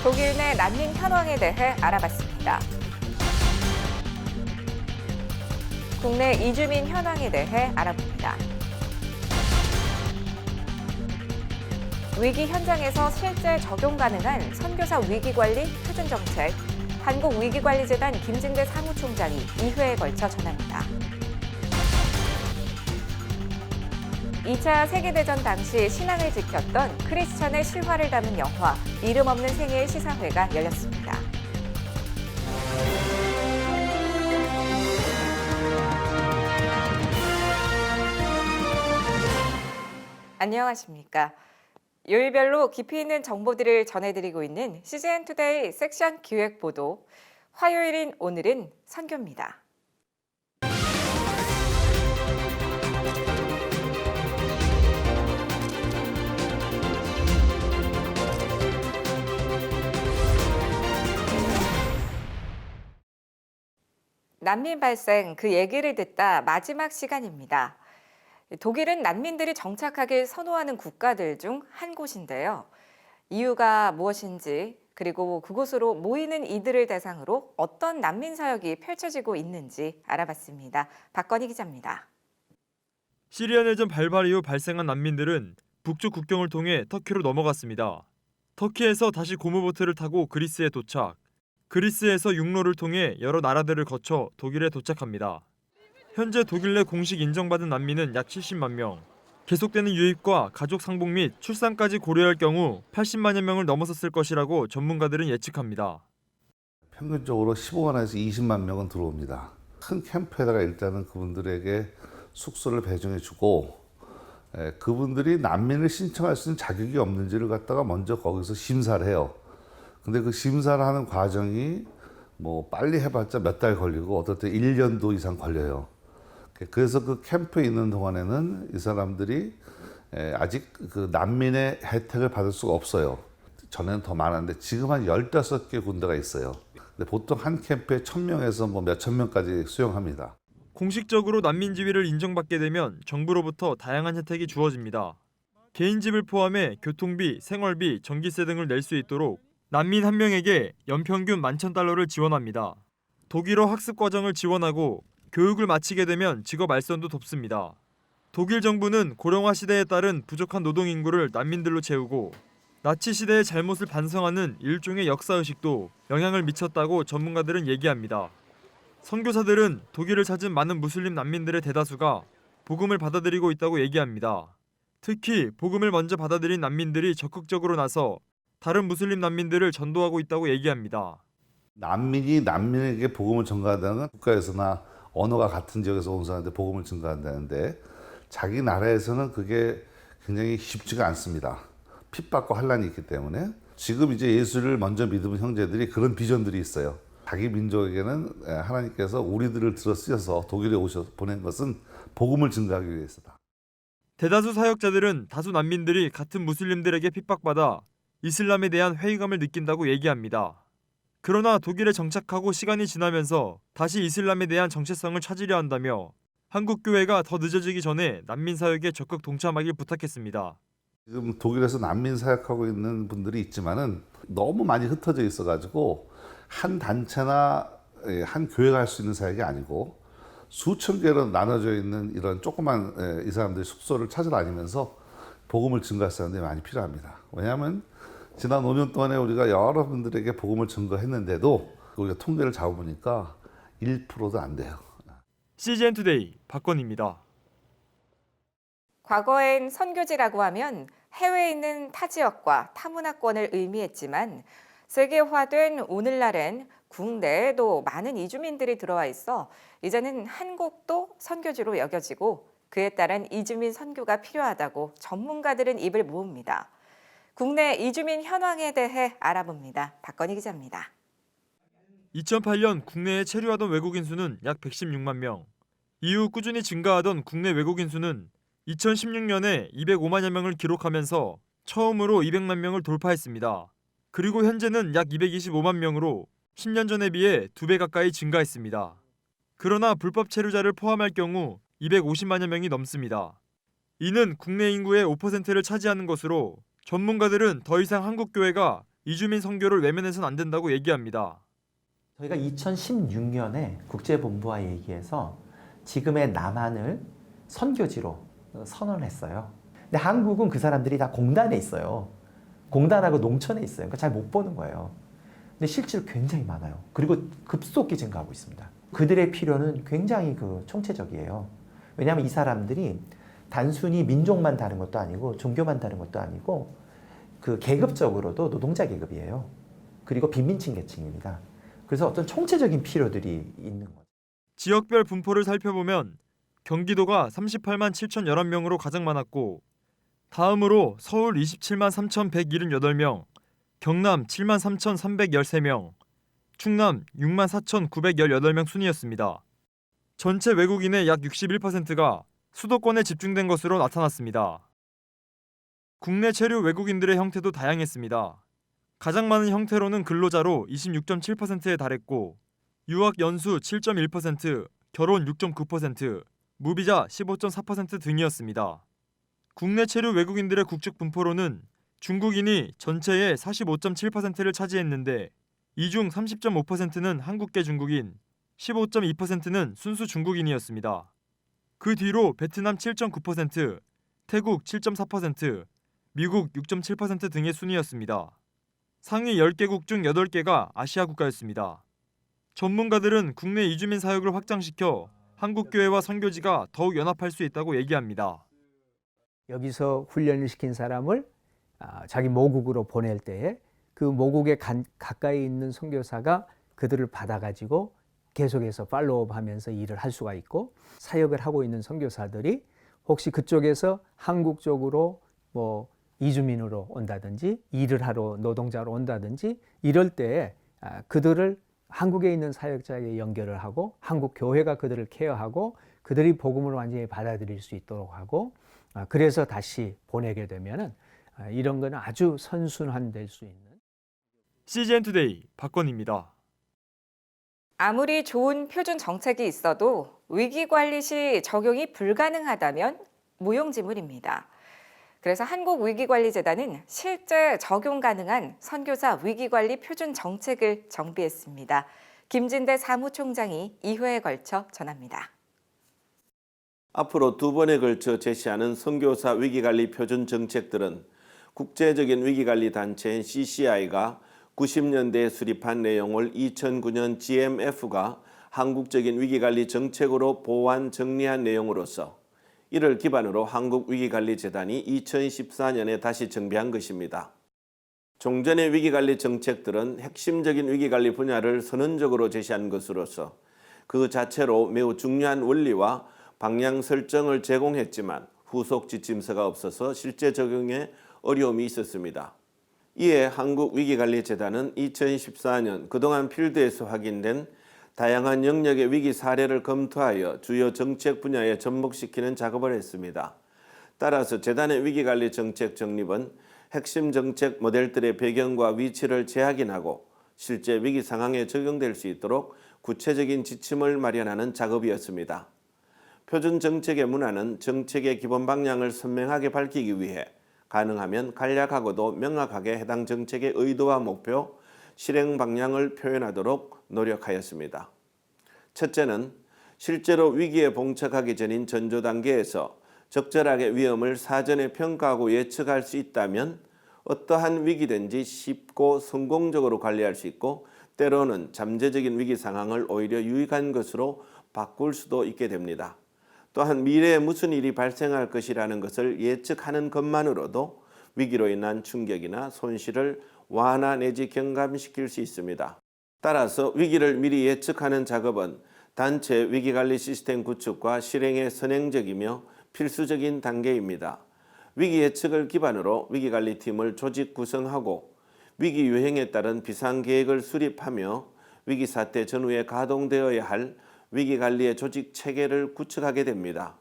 독일 내 난민 현황에 대해 알아봤습니다. 국내 이주민 현황에 대해 알아봅니다. 위기 현장에서 실제 적용 가능한 선교사 위기관리 표준정책, 한국위기관리재단 김진대 사무총장이 2회에 걸쳐 전합니다. 2차 세계대전 당시 신앙을 지켰던 크리스찬의 실화를 담은 영화 이름 없는 생애의 시사회가 열렸습니다. 안녕하십니까. 요일별로 깊이 있는 정보들을 전해드리고 있는 CGN투데이 섹션 기획보도, 화요일인 오늘은 선교입니다. 난민 발생, 그 얘기를 듣다 마지막 시간입니다. 독일은 난민들이 정착하길 선호하는 국가들 중 한 곳인데요. 이유가 무엇인지, 그리고 그곳으로 모이는 이들을 대상으로 어떤 난민 사역이 펼쳐지고 있는지 알아봤습니다. 박건희 기자입니다. 시리아 내전 발발 이후 발생한 난민들은 북쪽 국경을 통해 터키로 넘어갔습니다. 터키에서 다시 고무보트를 타고 그리스에 도착, 그리스에서 육로를 통해 여러 나라들을 거쳐 독일에 도착합니다. 현재 독일 내 공식 인정받은 난민은 약 70만 명. 계속되는 유입과 가족 상봉 및 출산까지 고려할 경우 80만여 명을 넘어섰을 것이라고 전문가들은 예측합니다. 평균적으로 15만에서 20만 명은 들어옵니다. 큰 캠프에다가 일단은 그분들에게 숙소를 배정해주고 그분들이 난민을 신청할 수 있는 자격이 없는지를 갖다가 먼저 거기서 심사를 해요. 근데 그 심사를 하는 과정이 뭐 빨리 해봤자 몇 달 걸리고 어떨 때 1년도 이상 걸려요. 그래서 그 캠프에 있는 동안에는 이 사람들이 아직 그 난민의 혜택을 받을 수가 없어요. 전에는 더 많았는데 지금 한 15개 군데가 있어요. 근데 보통 한 캠프에 1000명에서 뭐 몇천 명까지 수용합니다. 공식적으로 난민 지위를 인정받게 되면 정부로부터 다양한 혜택이 주어집니다. 개인집을 포함해 교통비, 생활비, 전기세 등을 낼 수 있도록 난민 한 명에게 연평균 11,000달러를 지원합니다. 독일어 학습 과정을 지원하고 교육을 마치게 되면 직업 알선도 돕습니다. 독일 정부는 고령화 시대에 따른 부족한 노동 인구를 난민들로 채우고 나치 시대의 잘못을 반성하는 일종의 역사의식도 영향을 미쳤다고 전문가들은 얘기합니다. 선교사들은 독일을 찾은 많은 무슬림 난민들의 대다수가 복음을 받아들이고 있다고 얘기합니다. 특히 복음을 먼저 받아들인 난민들이 적극적으로 나서 다른 무슬림 난민들을 전도하고 있다고 얘기합니다. 난민이 난민에게 복음을 전가한다는 국가에서나 언어가 같은 지역에서 온 사람한테 복음을 전가한다는데 자기 나라에서는 그게 굉장히 쉽지가 않습니다. 핍박과 환란이 있기 때문에 지금 이제 예수를 먼저 믿은 형제들이 그런 비전들이 있어요. 자기 민족에게는 하나님께서 우리들을 들어 쓰셔서 독일에 보낸 것은 복음을 증가하기 위해서다. 대다수 사역자들은 다수 난민들이 같은 무슬림들에게 핍박받아 이슬람에 대한 회의감을 느낀다고 얘기합니다. 그러나 독일에 정착하고 시간이 지나면서 다시 이슬람에 대한 정체성을 찾으려 한다며 한국 교회가 더 늦어지기 전에 난민 사역에 적극 동참하길 부탁했습니다. 지금 독일에서 난민 사역하고 있는 분들이 있지만은 너무 많이 흩어져 있어가지고 한 단체나 한 교회가 할 수 있는 사역이 아니고 수천 개로 나눠져 있는 이런 조그만 이 사람들이 숙소를 찾아다니면서 복음을 증거할 사람들이 많이 필요합니다. 왜냐하면 지난 5년 동안에 우리가 여러분들에게 복음을 증거했는데도 우리가 통계를 잡아보니까 1%도 안 돼요. CGN투데이 박건희입니다. 과거엔 선교지라고 하면 해외에 있는 타 지역과 타 문화권을 의미했지만 세계화된 오늘날엔 국내에도 많은 이주민들이 들어와 있어 이제는 한국도 선교지로 여겨지고 그에 따른 이주민 선교가 필요하다고 전문가들은 입을 모읍니다. 국내 이주민 현황에 대해 알아봅니다. 박건희 기자입니다. 2008년 국내에 체류하던 외국인 수는 약 116만 명. 이후 꾸준히 증가하던 국내 외국인 수는 2016년에 205만여 명을 기록하면서 처음으로 200만 명을 돌파했습니다. 그리고 현재는 약 225만 명으로 10년 전에 비해 2배 가까이 증가했습니다. 그러나 불법 체류자를 포함할 경우 250만여 명이 넘습니다. 이는 국내 인구의 5%를 차지하는 것으로 전문가들은 더 이상 한국 교회가 이주민 선교를 외면해서는 안 된다고 얘기합니다. 저희가 2016년에 국제본부와 얘기해서 지금의 남한을 선교지로 선언했어요. 근데 한국은 그 사람들이 다 공단에 있어요. 공단하고 농촌에 있어요. 그러니까 잘 못 보는 거예요. 근데 실제로 굉장히 많아요. 그리고 급속히 증가하고 있습니다. 그들의 필요는 굉장히 총체적이에요. 왜냐하면 이 사람들이 단순히 민족만 다른 것도 아니고 종교만 다른 것도 아니고 계급적으로도 노동자 계급이에요. 그리고 빈민층 계층입니다. 그래서 어떤 총체적인 필요들이 있는 거죠. 지역별 분포를 살펴보면 경기도가 38만 7,011명으로 가장 많았고 다음으로 서울 27만 3,178명, 경남 7만 3,313명, 충남 6만 4,918명 순이었습니다. 전체 외국인의 약 61%가 수도권에 집중된 것으로 나타났습니다. 국내 체류 외국인들의 형태도 다양했습니다. 가장 많은 형태로는 근로자로 26.7%에 달했고 유학 연수 7.1%, 결혼 6.9%, 무비자 15.4% 등이었습니다. 국내 체류 외국인들의 국적 분포로는 중국인이 전체의 45.7%를 차지했는데 이 중 30.5%는 한국계 중국인, 15.2%는 순수 중국인이었습니다. 그 뒤로 베트남 7.9%, 태국 7.4%, 미국 6.7% 등의 순이었습니다. 상위 10개국 중 8개가 아시아 국가였습니다. 전문가들은 국내 이주민 사역을 확장시켜 한국교회와 선교지가 더욱 연합할 수 있다고 얘기합니다. 여기서 훈련을 시킨 사람을 자기 모국으로 보낼 때에 그 모국에 가까이 있는 선교사가 그들을 받아가지고 계속해서 팔로우업하면서 일을 할 수가 있고 사역을 하고 있는 선교사들이 혹시 그쪽에서 한국 쪽으로 이주민으로 온다든지 일을 하러 노동자로 온다든지 이럴 때에 그들을 한국에 있는 사역자에게 연결을 하고 한국 교회가 그들을 케어하고 그들이 복음을 완전히 받아들일 수 있도록 하고 그래서 다시 보내게 되면은 이런 거는 아주 선순환될 수 있는. CGN 투데이 박건희입니다. 아무리 좋은 표준 정책이 있어도 위기 관리 시 적용이 불가능하다면 무용지물입니다. 그래서 한국위기관리재단은 실제 적용 가능한 선교사 위기관리 표준 정책을 정비했습니다. 김진대 사무총장이 2회에 걸쳐 전합니다. 앞으로 2번에 걸쳐 제시하는 선교사 위기관리 표준 정책들은 국제적인 위기관리 단체인 CCI가 90년대에 수립한 내용을 2009년 GMF가 한국적인 위기관리 정책으로 보완 정리한 내용으로서 이를 기반으로 한국위기관리재단이 2014년에 다시 정비한 것입니다. 종전의 위기관리 정책들은 핵심적인 위기관리 분야를 선언적으로 제시한 것으로서 그 자체로 매우 중요한 원리와 방향 설정을 제공했지만 후속 지침서가 없어서 실제 적용에 어려움이 있었습니다. 이에 한국위기관리재단은 2014년 그동안 필드에서 확인된 다양한 영역의 위기 사례를 검토하여 주요 정책 분야에 접목시키는 작업을 했습니다. 따라서 재단의 위기관리 정책 정립은 핵심 정책 모델들의 배경과 위치를 재확인하고 실제 위기 상황에 적용될 수 있도록 구체적인 지침을 마련하는 작업이었습니다. 표준 정책의 문화는 정책의 기본 방향을 선명하게 밝히기 위해 가능하면 간략하고도 명확하게 해당 정책의 의도와 목표, 실행 방향을 표현하도록 노력하였습니다. 첫째는 실제로 위기에 봉착하기 전인 전조 단계에서 적절하게 위험을 사전에 평가하고 예측할 수 있다면 어떠한 위기든지 쉽고 성공적으로 관리할 수 있고 때로는 잠재적인 위기 상황을 오히려 유익한 것으로 바꿀 수도 있게 됩니다. 또한 미래에 무슨 일이 발생할 것이라는 것을 예측하는 것만으로도 위기로 인한 충격이나 손실을 완화 내지 경감시킬 수 있습니다. 따라서 위기를 미리 예측하는 작업은 단체 위기관리 시스템 구축과 실행에 선행적이며 필수적인 단계입니다. 위기 예측을 기반으로 위기관리팀을 조직 구성하고 위기 유행에 따른 비상계획을 수립하며 위기 사태 전후에 가동되어야 할 위기관리의 조직 체계를 구축하게 됩니다.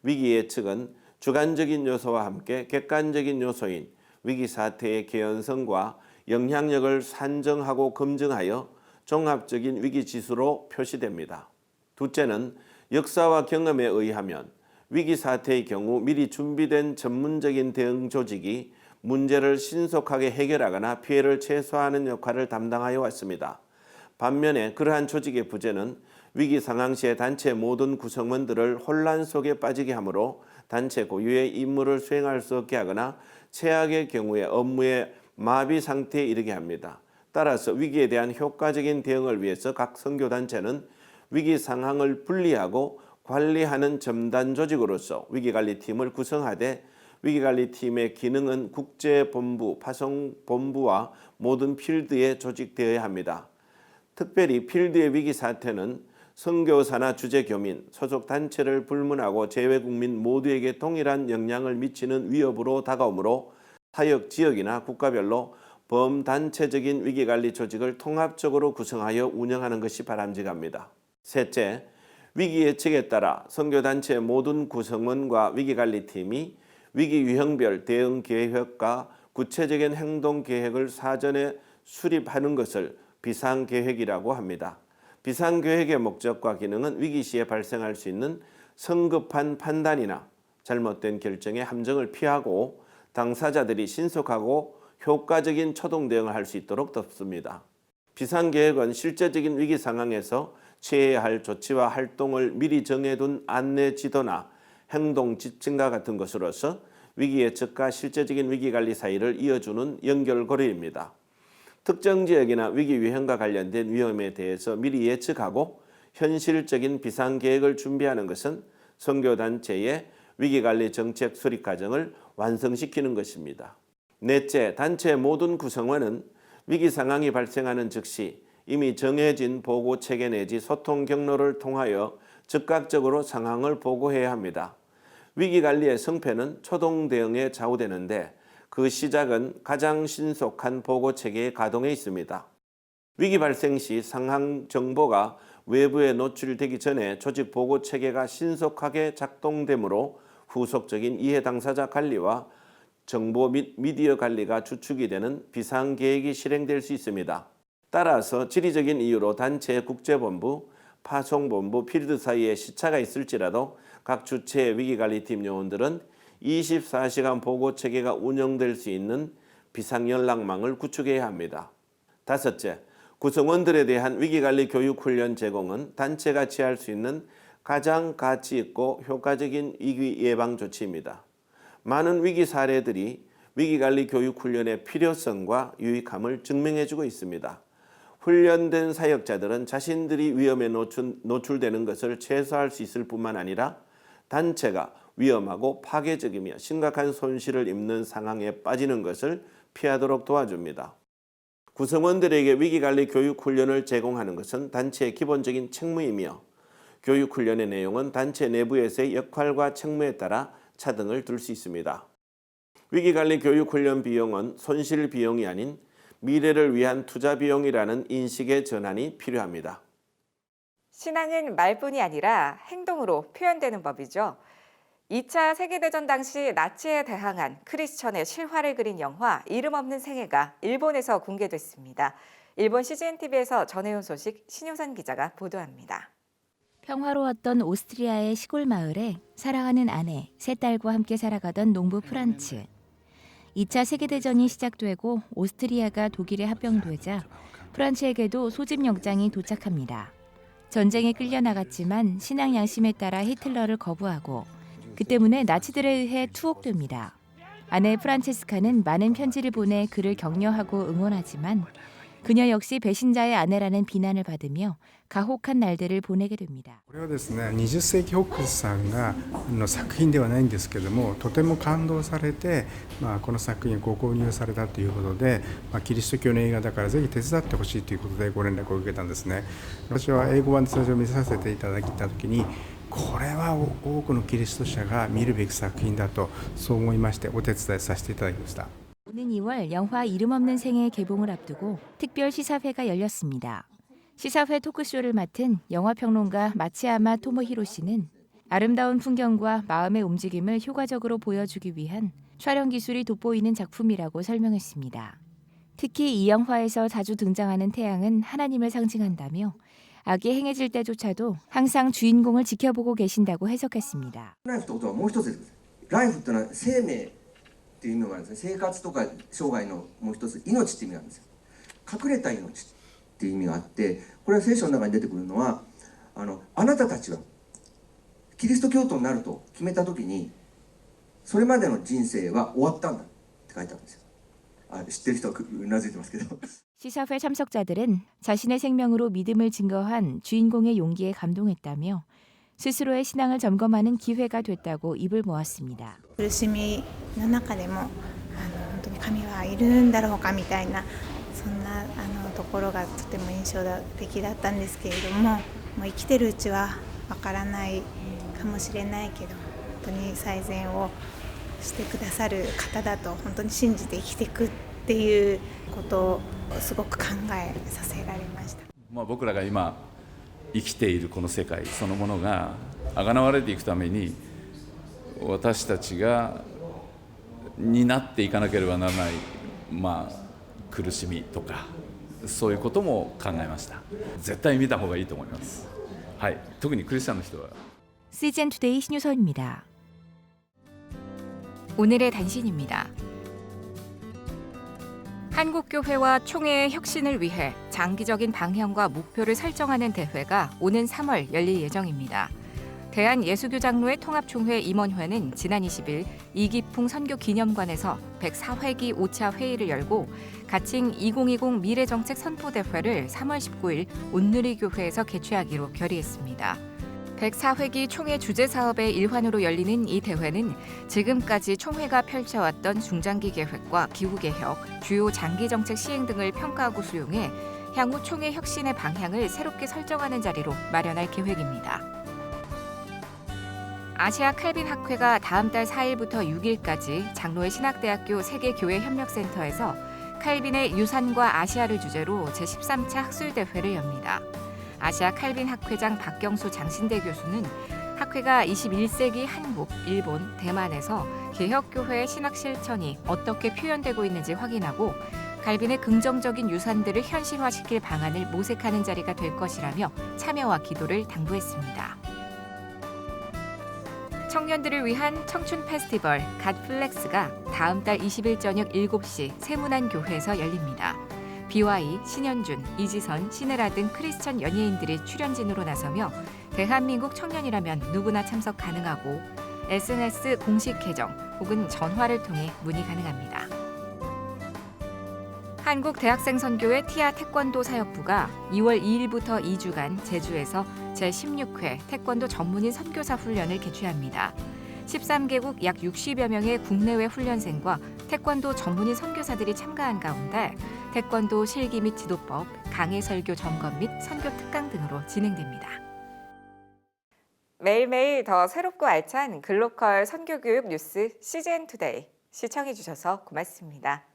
위기 예측은 주관적인 요소와 함께 객관적인 요소인 위기 사태의 개연성과 영향력을 산정하고 검증하여 종합적인 위기 지수로 표시됩니다. 둘째는 역사와 경험에 의하면 위기 사태의 경우 미리 준비된 전문적인 대응 조직이 문제를 신속하게 해결하거나 피해를 최소화하는 역할을 담당하여 왔습니다. 반면에 그러한 조직의 부재는 위기 상황 시에 단체 모든 구성원들을 혼란 속에 빠지게 하므로 단체 고유의 임무를 수행할 수 없게 하거나 최악의 경우에 업무의 마비 상태에 이르게 합니다. 따라서 위기에 대한 효과적인 대응을 위해서 각 선교단체는 위기 상황을 분리하고 관리하는 첨단 조직으로서 위기관리팀을 구성하되 위기관리팀의 기능은 국제본부, 파송본부와 모든 필드에 조직되어야 합니다. 특별히 필드의 위기 사태는 선교사나 주재교민, 소속 단체를 불문하고 재외국민 모두에게 동일한 영향을 미치는 위협으로 다가오므로 사역 지역이나 국가별로 범단체적인 위기관리 조직을 통합적으로 구성하여 운영하는 것이 바람직합니다. 셋째, 위기 예측에 따라 선교단체 모든 구성원과 위기관리팀이 위기 유형별 대응 계획과 구체적인 행동 계획을 사전에 수립하는 것을 비상계획이라고 합니다. 비상계획의 목적과 기능은 위기 시에 발생할 수 있는 성급한 판단이나 잘못된 결정의 함정을 피하고 당사자들이 신속하고 효과적인 초동 대응을 할 수 있도록 돕습니다. 비상계획은 실제적인 위기 상황에서 취해야 할 조치와 활동을 미리 정해둔 안내 지도나 행동 지침과 같은 것으로서 위기 예측과 실제적인 위기관리 사이를 이어주는 연결고리입니다. 특정 지역이나 위기 유형과 관련된 위험에 대해서 미리 예측하고 현실적인 비상계획을 준비하는 것은 선교단체의 위기관리 정책 수립 과정을 완성시키는 것입니다. 넷째, 단체 모든 구성원은 위기 상황이 발생하는 즉시 이미 정해진 보고 체계 내지 소통 경로를 통하여 즉각적으로 상황을 보고해야 합니다. 위기관리의 성패는 초동 대응에 좌우되는데 그 시작은 가장 신속한 보고 체계의 가동에 있습니다. 위기 발생 시 상황 정보가 외부에 노출되기 전에 조직 보고 체계가 신속하게 작동되므로 후속적인 이해 당사자 관리와 정보 및 미디어 관리가 주축이 되는 비상계획이 실행될 수 있습니다. 따라서 지리적인 이유로 단체 국제본부, 파송본부, 필드 사이에 시차가 있을지라도 각 주체의 위기관리팀 요원들은 24시간 보고체계가 운영될 수 있는 비상연락망을 구축해야 합니다. 다섯째, 구성원들에 대한 위기관리 교육훈련 제공은 단체가 취할 수 있는 가장 가치 있고 효과적인 위기 예방 조치입니다. 많은 위기 사례들이 위기관리 교육훈련의 필요성과 유익함을 증명해주고 있습니다. 훈련된 사역자들은 자신들이 위험에 노출되는 것을 최소화할 수 있을 뿐만 아니라 단체가 위험하고 파괴적이며 심각한 손실을 입는 상황에 빠지는 것을 피하도록 도와줍니다. 구성원들에게 위기관리 교육훈련을 제공하는 것은 단체의 기본적인 책무이며 교육훈련의 내용은 단체 내부에서의 역할과 책무에 따라 차등을 둘 수 있습니다. 위기관리 교육훈련 비용은 손실 비용이 아닌 미래를 위한 투자 비용이라는 인식의 전환이 필요합니다. 신앙은 말뿐이 아니라 행동으로 표현되는 법이죠. 2차 세계대전 당시 나치에 대항한 크리스천의 실화를 그린 영화 이름 없는 생애가 일본에서 공개됐습니다. 일본 CGN-TV에서 전해온 소식 신효선 기자가 보도합니다. 평화로웠던 오스트리아의 시골 마을에 사랑하는 아내, 세 딸과 함께 살아가던 농부 프란츠. 2차 세계대전이 시작되고 오스트리아가 독일에 합병되자 프란츠에게도 소집영장이 도착합니다. 전쟁에 끌려나갔지만 신앙 양심에 따라 히틀러를 거부하고 그 때문에 나치들에 의해 투옥됩니다. 아내 프란체스카는 많은 편지를 보내 그를 격려하고 응원하지만 그녀 역시 배신자의 아내라는 비난을 받으며 가혹한 날들을 보내게 됩니다. これはですね、20世紀フォックスさんがの作品ではないんですけども、とても感動されて、この作品をご購入されたということで、キリスト教の映画だからぜひ手伝ってほしいということでご連絡を受けたんですね。私は英語版で最初見させていただいた時に、これは多くのキリスト者が見るべき作品だとそう思いましてお手伝いさせていただきました。 오는 2월 영화 이름 없는 생애 개봉을 앞두고 특별 시사회가 열렸습니다. 시사회 토크쇼를 맡은 영화평론가 마치야마 토모히로 씨는 아름다운 풍경과 마음의 움직임을 효과적으로 보여주기 위한 촬영 기술이 돋보이는 작품이라고 설명했습니다. 특히 이 영화에서 자주 등장하는 태양은 하나님을 상징한다며 악이 행해질 때조차도 항상 주인공을 지켜보고 계신다고 해석했습니다. ライフってことはもう一つです。ライフってのは生命っていう意味もあるんですね。生活とか生涯のもう一つ命っていう意味なんですよ。隠れた命っていう意味があって、これは聖書の中に出てくるのはあなたたちはキリスト教徒になると決めた時にそれまでの人生は終わったんだって書いてあるんですよ。知ってる人はうなずいてますけど。 시사회 참석자들은 자신의 생명으로 믿음을 증거한 주인공의 용기에 감동했다며 스스로의 신앙을 점검하는 기회가 됐다고 입을 모았습니다. 苦しみの中でも本当に神はいるんだろうかみたいな、そんなところがとても印象的だったんですけれども、もう生きてるうちはわからないかもしれないけど、本当に最善をしてくださる方だと本当に信じて生きていくっていうことをすごく考えさせられました。僕らが今生きているこの世界そのものが贖われていくために、私たちが担っていかなければならない、苦しみとかそういうことも考えました。絶対見た方がいいと思います。はい、特にクリスチャンの人は。CGN 투데이 신유서입니다. 오늘의 단신입니다. 한국교회와 총회의 혁신을 위해 장기적인 방향과 목표를 설정하는 대회가 오는 3월 열릴 예정입니다. 대한예수교장로회 통합총회 임원회는 지난 20일 이기풍 선교기념관에서 104회기 5차 회의를 열고 가칭 2020 미래정책 선포대회를 3월 19일 온누리교회에서 개최하기로 결의했습니다. 104회기 총회 주제 사업의 일환으로 열리는 이 대회는 지금까지 총회가 펼쳐왔던 중장기 계획과 기후 개혁, 주요 장기 정책 시행 등을 평가하고 수용해 향후 총회 혁신의 방향을 새롭게 설정하는 자리로 마련할 계획입니다. 아시아 칼빈 학회가 다음 달 4일부터 6일까지 장로회 신학대학교 세계교회협력센터에서 칼빈의 유산과 아시아를 주제로 제13차 학술대회를 엽니다. 아시아 칼빈 학회장 박경수 장신대 교수는 학회가 21세기 한국, 일본, 대만에서 개혁교회의 신학 실천이 어떻게 표현되고 있는지 확인하고 칼빈의 긍정적인 유산들을 현실화시킬 방안을 모색하는 자리가 될 것이라며 참여와 기도를 당부했습니다. 청년들을 위한 청춘 페스티벌 갓플렉스가 다음 달 20일 저녁 7시 세문안교회에서 열립니다. BY, 신현준, 이지선, 신혜라 등 크리스천 연예인들이 출연진으로 나서며 대한민국 청년이라면 누구나 참석 가능하고 SNS 공식 계정 혹은 전화를 통해 문의 가능합니다. 한국대학생선교회 티아 태권도 사역부가 2월 2일부터 2주간 제주에서 제16회 태권도 전문인 선교사 훈련을 개최합니다. 13개국 약 60여 명의 국내외 훈련생과 태권도 전문인 선교사들이 참가한 가운데 태권도 실기 및 지도법, 강해 설교 점검 및 선교 특강 등으로 진행됩니다. 매일매일 더 새롭고 알찬 글로컬 선교교육 뉴스 CGN 투데이 시청해 주셔서 고맙습니다.